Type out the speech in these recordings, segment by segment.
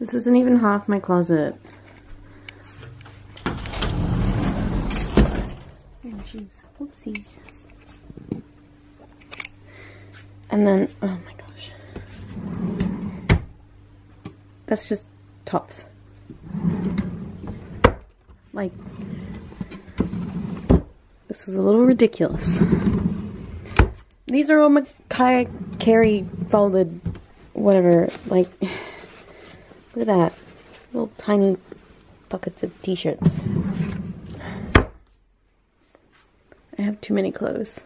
This isn't even half my closet. Oh jeez, whoopsie. And then, oh my gosh. That's just tops. Like, this is a little ridiculous. These are all my carry folded, whatever, like, look at that. Little tiny buckets of t-shirts. I have too many clothes.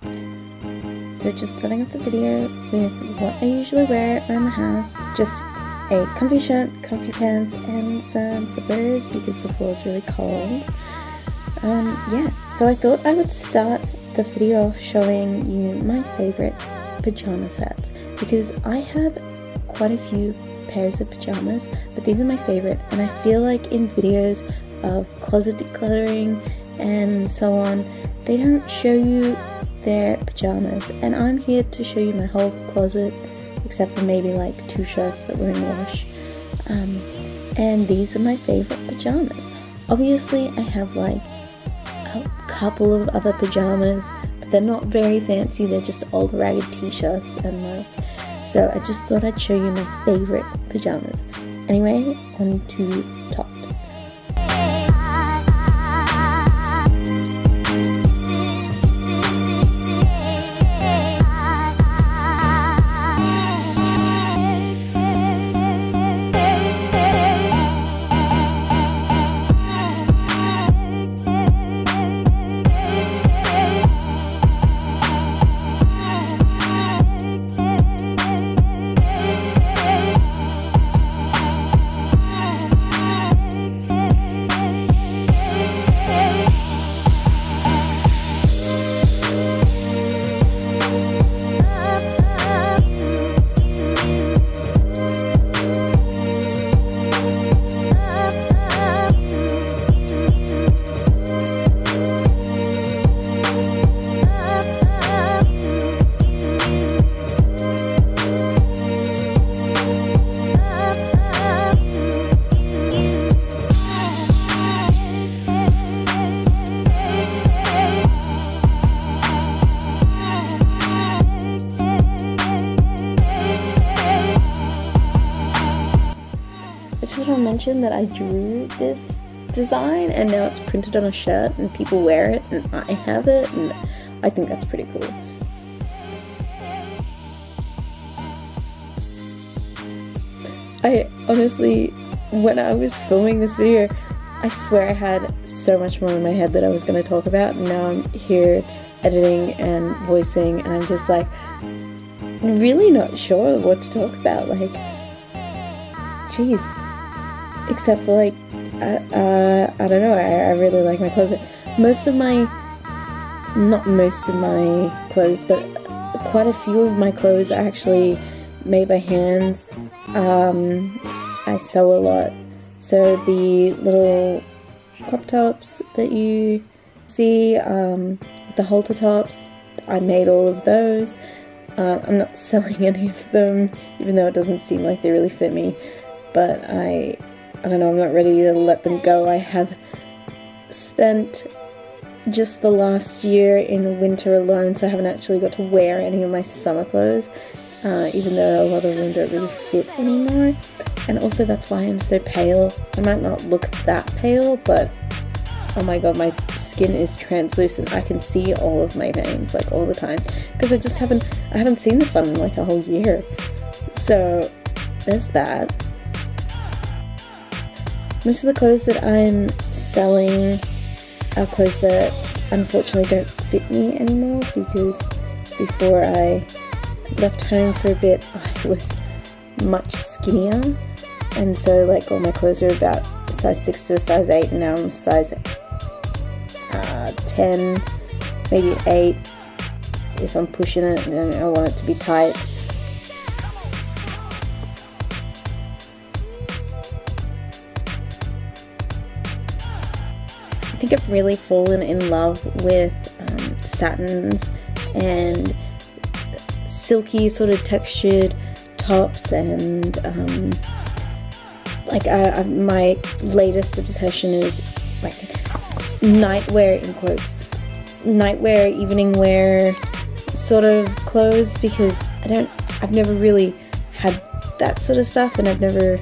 So just starting off the video with what I usually wear around the house. Just a comfy shirt, comfy pants, and some slippers because the floor is really cold. Yeah, so I thought I would start the video off showing you my favorite pajama sets because I have quite a few pairs of pajamas, but these are my favorite, and I feel like in videos of closet decluttering and so on, they don't show you their pajamas, and I'm here to show you my whole closet except for maybe like 2 shirts that were in wash. And these are my favorite pajamas. Obviously I have like a couple of other pajamas, but they're not very fancy, they're just old ragged t-shirts and like, so I just thought I'd show you my favorite pajamas. Anyway, on to tops. I mention that I drew this design and now it's printed on a shirt and people wear it and I have it, and I think that's pretty cool. I honestly, when I was filming this video, I swear I had so much more in my head that I was going to talk about, and now I'm here editing and voicing and I'm just like really not sure what to talk about. Like, jeez. Except for like, I don't know, I really like my closet. Not most of my clothes, but quite a few of my clothes are actually made by hand. I sew a lot. So the little crop tops that you see, the halter tops, I made all of those. I'm not selling any of them, even though it doesn't seem like they really fit me, but I don't know, I'm not ready to let them go. I have spent just the last year in winter alone, so I haven't actually got to wear any of my summer clothes, even though a lot of them don't really fit anymore. And also that's why I'm so pale. I might not look that pale, but oh my god, my skin is translucent. I can see all of my veins like all the time because I haven't seen the sun in like a whole year. So there's that. Most of the clothes that I'm selling are clothes that unfortunately don't fit me anymore because before I left home for a bit I was much skinnier, and so like all my clothes are about size 6 to a size 8, and now I'm size 10, maybe 8 if I'm pushing it and I want it to be tight. I think I've really fallen in love with satins and silky sort of textured tops and Like my latest obsession is like nightwear, in quotes, nightwear, evening wear sort of clothes, because I've never really had that sort of stuff, and I've never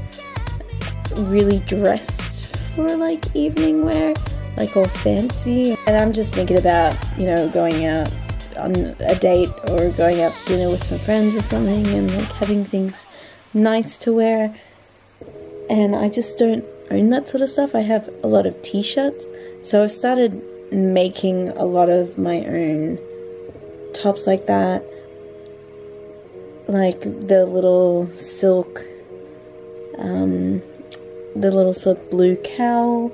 really dressed for like evening wear, like all fancy. And I'm just thinking about, you know, going out on a date or going out for dinner with some friends or something, and like having things nice to wear. And I just don't own that sort of stuff. I have a lot of t-shirts, so I've started making a lot of my own tops like that, like the little silk blue cowl.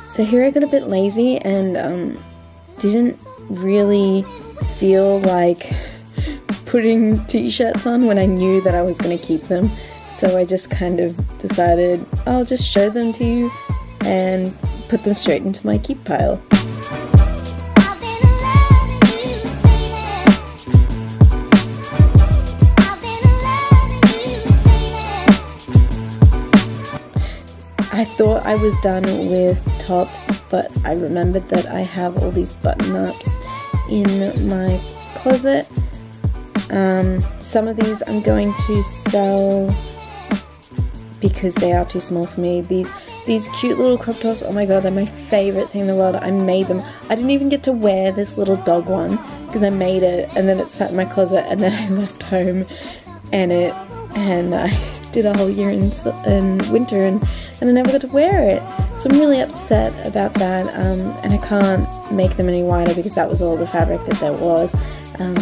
So here I got a bit lazy and didn't really feel like putting t-shirts on when I knew that I was going to keep them. So I just kind of decided I'll just show them to you and put them straight into my keep pile. I thought I was done with tops, but I remembered that I have all these button-ups in my closet. Some of these I'm going to sell because they are too small for me. These cute little crop tops, oh my god, they're my favorite thing in the world. I made them. I didn't even get to wear this little dog one because I made it and then it sat in my closet, and then I left home and I did a whole year in winter and I never got to wear it. So I'm really upset about that, and I can't make them any wider because that was all the fabric that there was.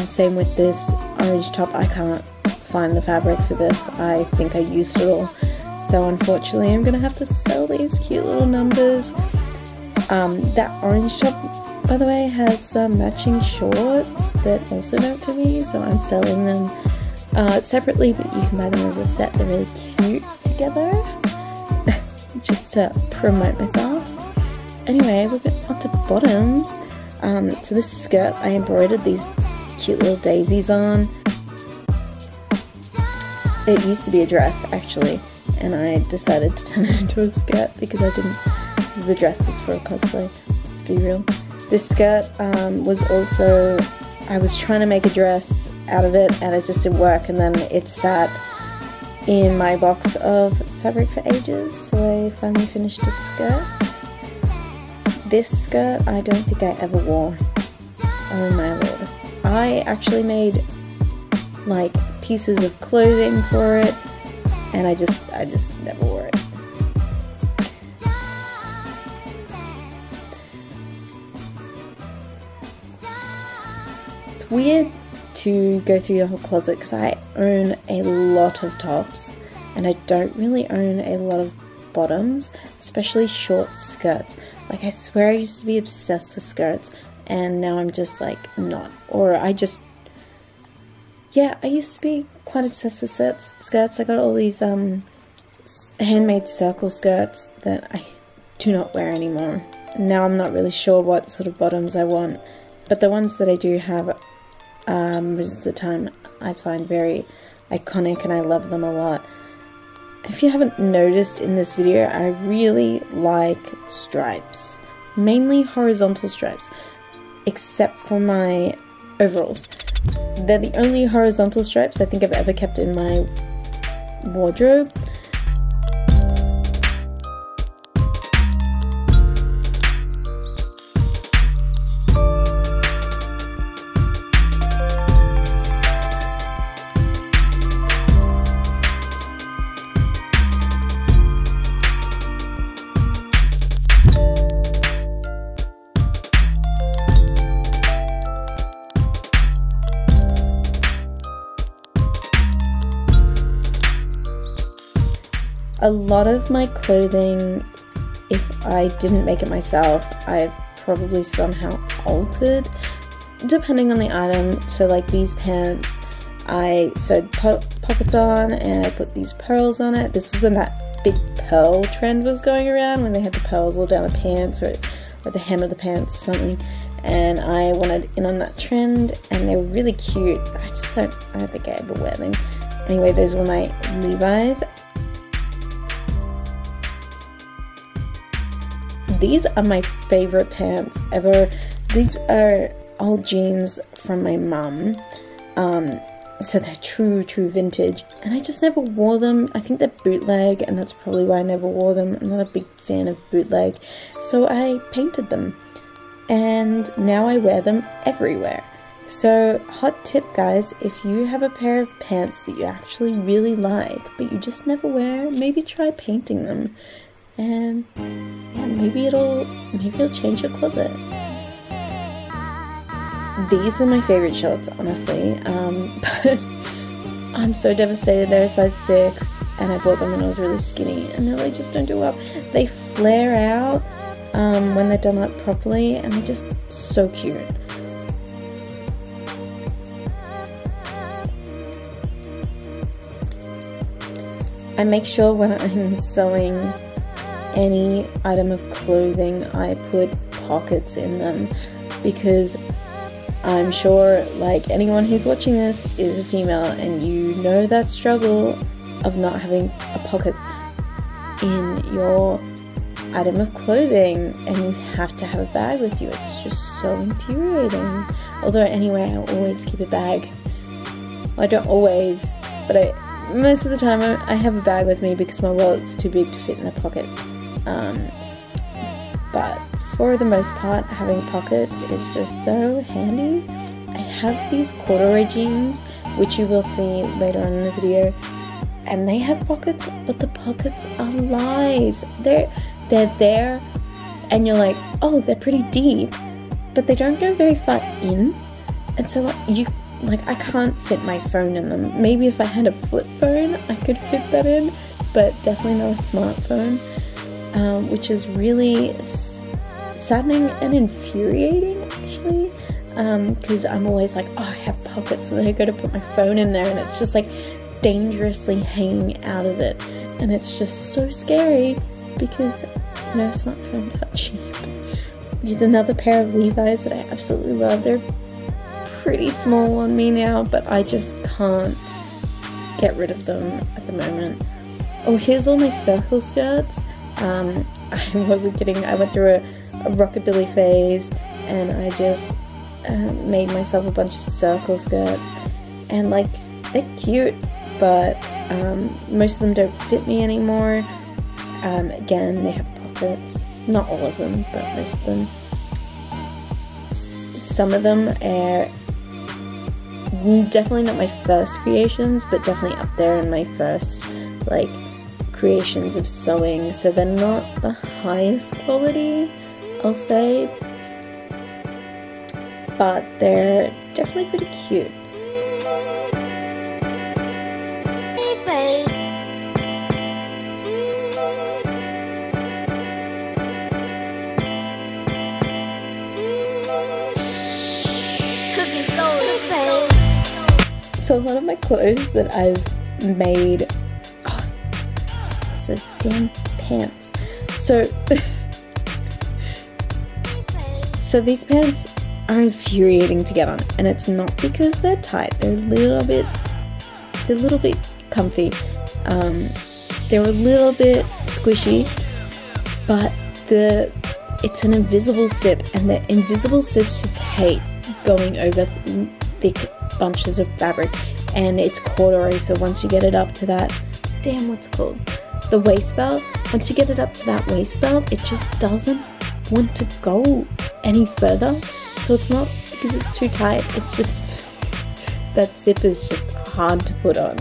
Same with this orange top, I can't find the fabric for this. I think I used it all. So unfortunately I'm going to have to sell these cute little numbers. That orange top, by the way, has some matching shorts that also don't fit me, so I'm selling them separately, but you can buy them as a set. They're really cute together. Just to promote myself. Anyway, we'll get onto bottoms. So this skirt, I embroidered these cute little daisies on. It used to be a dress actually, and I decided to turn it into a skirt because the dress was for a cosplay, let's be real. This skirt was also, I was trying to make a dress out of it and it just didn't work, and then it sat in my box of fabric for ages, so I finally finished a skirt. This skirt I don't think I ever wore. Oh my lord. I actually made like pieces of clothing for it, and I just never wore it. It's weird to go through your whole closet because I own a lot of tops and I don't really own a lot of bottoms, especially short skirts. Like I swear I used to be obsessed with skirts and now I'm just like not. Or yeah, I used to be quite obsessed with skirts. I got all these handmade circle skirts that I do not wear anymore. Now I'm not really sure what sort of bottoms I want, but the ones that I do have most of the time I find very iconic and I love them a lot. If you haven't noticed in this video, I really like stripes, mainly horizontal stripes, except for my overalls. They're the only horizontal stripes I think I've ever kept in my wardrobe. a lot of my clothing, if I didn't make it myself, I've probably somehow altered depending on the item. So like these pants, I sewed pockets on and I put these pearls on it. This was when that big pearl trend was going around, when they had the pearls all down the pants or the hem of the pants or something, and I wanted in on that trend, and they were really cute. I don't think I ever wear them. Anyway, those were my Levi's. These are my favorite pants ever. These are old jeans from my mum. So they're true vintage, and I just never wore them. I think they're bootleg, and that's probably why I never wore them. I'm not a big fan of bootleg, so I painted them, and now I wear them everywhere. So hot tip, guys, if you have a pair of pants that you actually really like but you just never wear, maybe try painting them, and yeah, maybe it'll change your closet. These are my favorite shorts, honestly, but I'm so devastated. They're a size 6, and I bought them when I was really skinny, and they just don't do well. They flare out when they're done up properly, and they're just so cute. I make sure when I'm sewing any item of clothing, I put pockets in them, because I'm sure, like, anyone who's watching this is a female, and you know that struggle of not having a pocket in your item of clothing, and you have to have a bag with you. It's just so infuriating. Although anyway, I always keep a bag. Well, I don't always, but most of the time I have a bag with me because my wallet's too big to fit in a pocket. But for the most part, having pockets is just so handy. I have these corduroy jeans, which you will see later on in the video, and they have pockets, but the pockets are lies. They're there, and you're like, oh, they're pretty deep, but they don't go very far in, and so I can't fit my phone in them. Maybe if I had a flip phone, I could fit that in, but definitely not a smartphone, which is really saddening and infuriating, actually, because I'm always like, oh, I have pockets, and then I go to put my phone in there, and it's just like dangerously hanging out of it, and it's just so scary because no smartphones are cheap. Here's another pair of Levi's that I absolutely love. They're pretty small on me now, but I just can't get rid of them at the moment. Oh, here's all my circle skirts. I wasn't kidding. I went through a rockabilly phase, and I just made myself a bunch of circle skirts, and like, they're cute, but most of them don't fit me anymore. Again, they have pockets. Not all of them, but most of them. Some of them are definitely not my first creations, but definitely up there in my first, like, creations of sewing, so they're not the highest quality, I'll say, but they're definitely pretty cute. So a lot of my clothes that I've made, those damn pants. So these pants are infuriating to get on, and it's not because they're tight. They're a little bit comfy. They're a little bit squishy, but it's an invisible zip, and the invisible zips just hate going over thick bunches of fabric, and it's corduroy, so once you get it up to that, damn, what's it called? The waist belt. Once you get it up to that waist belt, it just doesn't want to go any further. So it's not because it's too tight, it's just that zip is just hard to put on.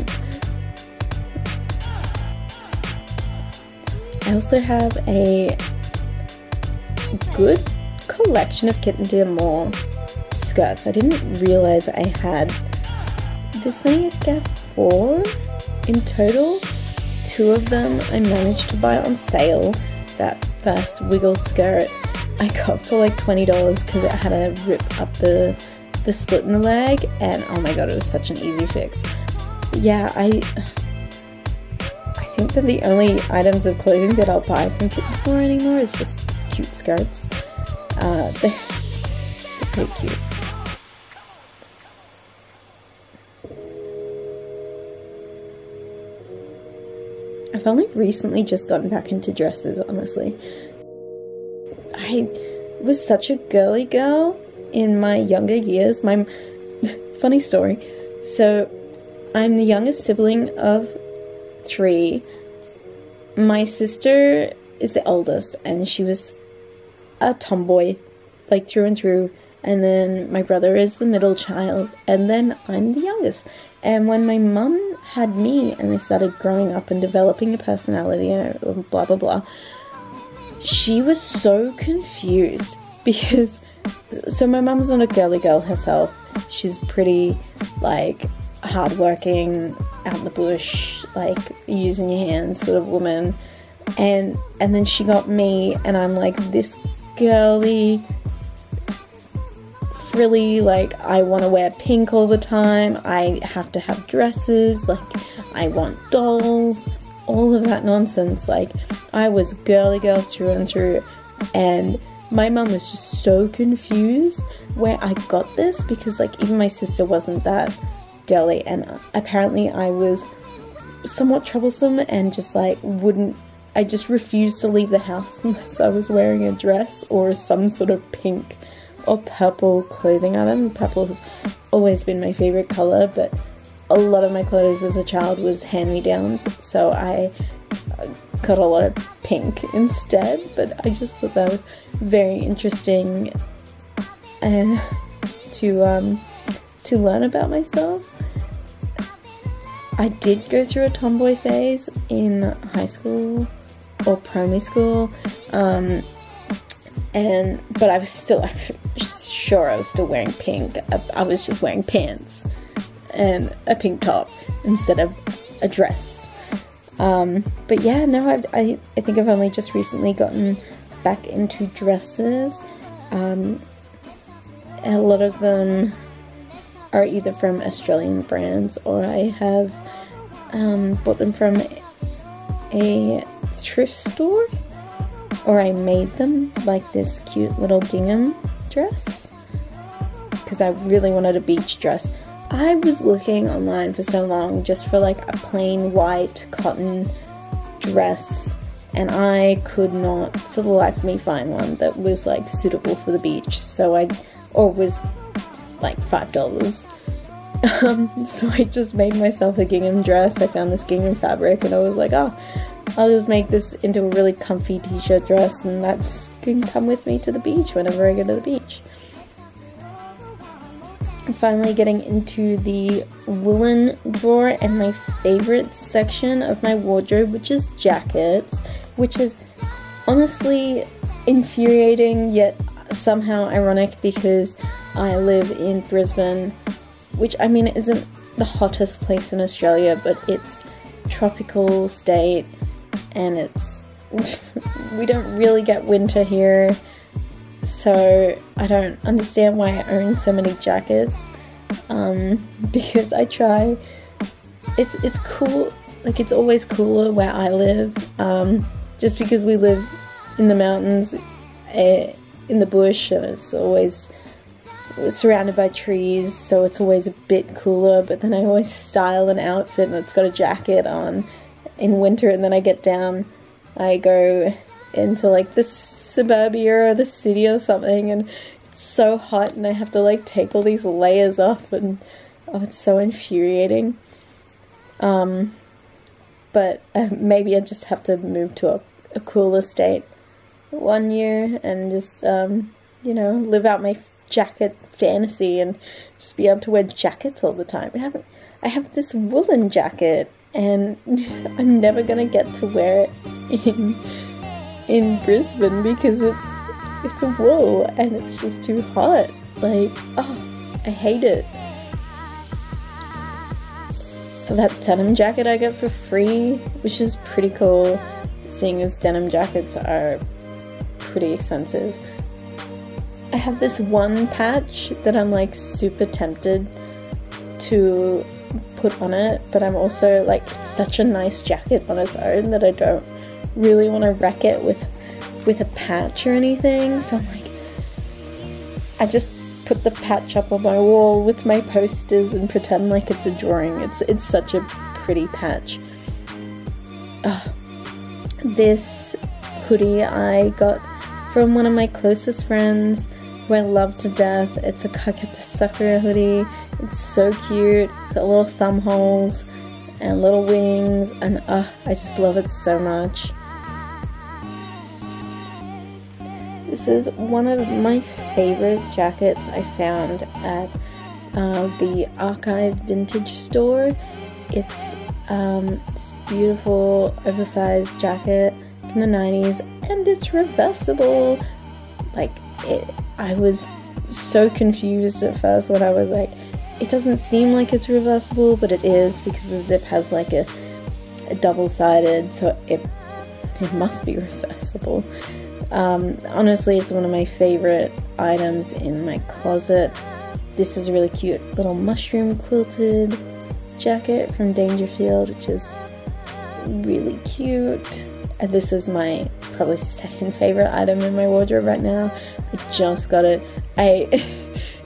I also have a good collection of Kitten Dear More skirts. I didn't realize I had this many. I think I have 4 in total. 2 of them I managed to buy on sale. That first wiggle skirt I got for like $20 because it had a rip up the split in the leg, and oh my god, it was such an easy fix. Yeah, I think that the only items of clothing that I'll buy from Depop anymore is just cute skirts. They're pretty cute. I've only recently just gotten back into dresses, honestly. I was such a girly girl in my younger years. Funny story. So, I'm the youngest sibling of 3. My sister is the oldest, and she was a tomboy, like through and through. And then my brother is the middle child, and then I'm the youngest. And when my mum had me and I started growing up and developing a personality and blah blah blah, she was so confused because, so my mum's not a girly girl herself. She's pretty, like, hardworking, out in the bush, like, using your hands sort of woman. And then she got me, and I'm like this girly, frilly, like, I want to wear pink all the time, I have to have dresses, like, I want dolls, all of that nonsense. Like, I was girly girl through and through, and my mum was just so confused where I got this, because, like, even my sister wasn't that girly, and apparently I was somewhat troublesome and just, like, I just refused to leave the house unless I was wearing a dress or some sort of pink or purple clothing item. Purple has always been my favorite color, but a lot of my clothes as a child was hand-me-downs, so I got a lot of pink instead. But I just thought that was very interesting to learn about myself. I did go through a tomboy phase in high school or primary school, but I was still, I'm sure I was still wearing pink. I was just wearing pants and a pink top instead of a dress. But yeah, no, I think I've only just recently gotten back into dresses. A lot of them are either from Australian brands, or I have bought them from a thrift store, or I made them, like this cute little gingham dress, because I really wanted a beach dress. I was looking online for so long just for like a plain white cotton dress, and I could not for the life of me find one that was like suitable for the beach, or was like $5. So I just made myself a gingham dress. I found this gingham fabric and I was like, oh, I'll just make this into a really comfy t-shirt dress, and that just can come with me to the beach whenever I go to the beach. I'm finally getting into the woolen drawer and my favorite section of my wardrobe, which is jackets, which is honestly infuriating yet somehow ironic, because I live in Brisbane, which, I mean, isn't the hottest place in Australia, but it's tropical state, and it's we don't really get winter here, so I don't understand why I own so many jackets, because I try, it's cool, like, it's always cooler where I live, just because we live in the mountains, in the bush, and it's always surrounded by trees, so it's always a bit cooler. But then I always style an outfit and it's got a jacket on in winter, and then I get down, I go into like the suburbia or the city or something, and it's so hot and I have to like take all these layers off, and oh, it's so infuriating. But maybe I just have to move to a cooler state one year and just you know, live out my jacket fantasy and just be able to wear jackets all the time. I have this woolen jacket, and I'm never gonna get to wear it in Brisbane because it's a wool and it's just too hot. Like, oh, I hate it. So that denim jacket I got for free, which is pretty cool, seeing as denim jackets are pretty expensive. I have this one patch that I'm like super tempted to put on it, but I'm also like, it's such a nice jacket on its own that I don't really want to wreck it with a patch or anything. So I'm like, I just put the patch up on my wall with my posters and pretend like it's a drawing. It's such a pretty patch. This hoodie I got from one of my closest friends who I love to death. It's a Kakepta Sakura hoodie. It's so cute. It's got little thumb holes and little wings, and I just love it so much. This is one of my favorite jackets I found at the Archive Vintage store. It's this beautiful oversized jacket from the 90s, and it's reversible. Like, I was so confused at first when I was like, it doesn't seem like it's reversible, but it is, because the zip has like a double-sided, so it must be reversible. Honestly, it's one of my favorite items in my closet. This is a really cute little mushroom quilted jacket from Dangerfield, which is really cute. And this is my probably second favorite item in my wardrobe right now. I just got it. I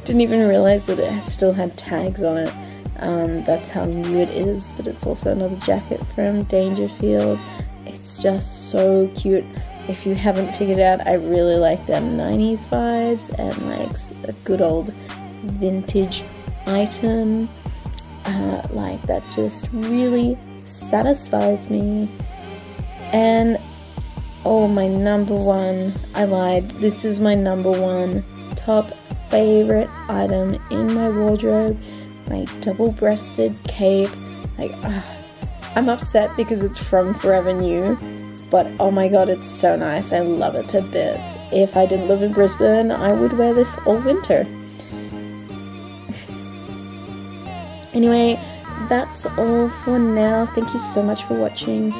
didn't even realize that it still had tags on it. That's how new it is, but it's also another jacket from Dangerfield. It's just so cute. If you haven't figured out, I really like them 90s vibes and like a good old vintage item. Like, that just really satisfies me. And oh, my number one, I lied, this is my number one top favorite item in my wardrobe, my double-breasted cape. Like, I'm upset because it's from Forever New, but oh my god, it's so nice. I love it to bits. If I didn't live in Brisbane, I would wear this all winter. Anyway, that's all for now. Thank you so much for watching.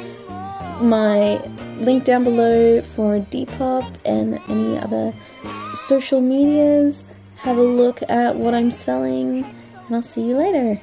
My link down below for Depop and any other social medias. Have a look at what I'm selling, and I'll see you later.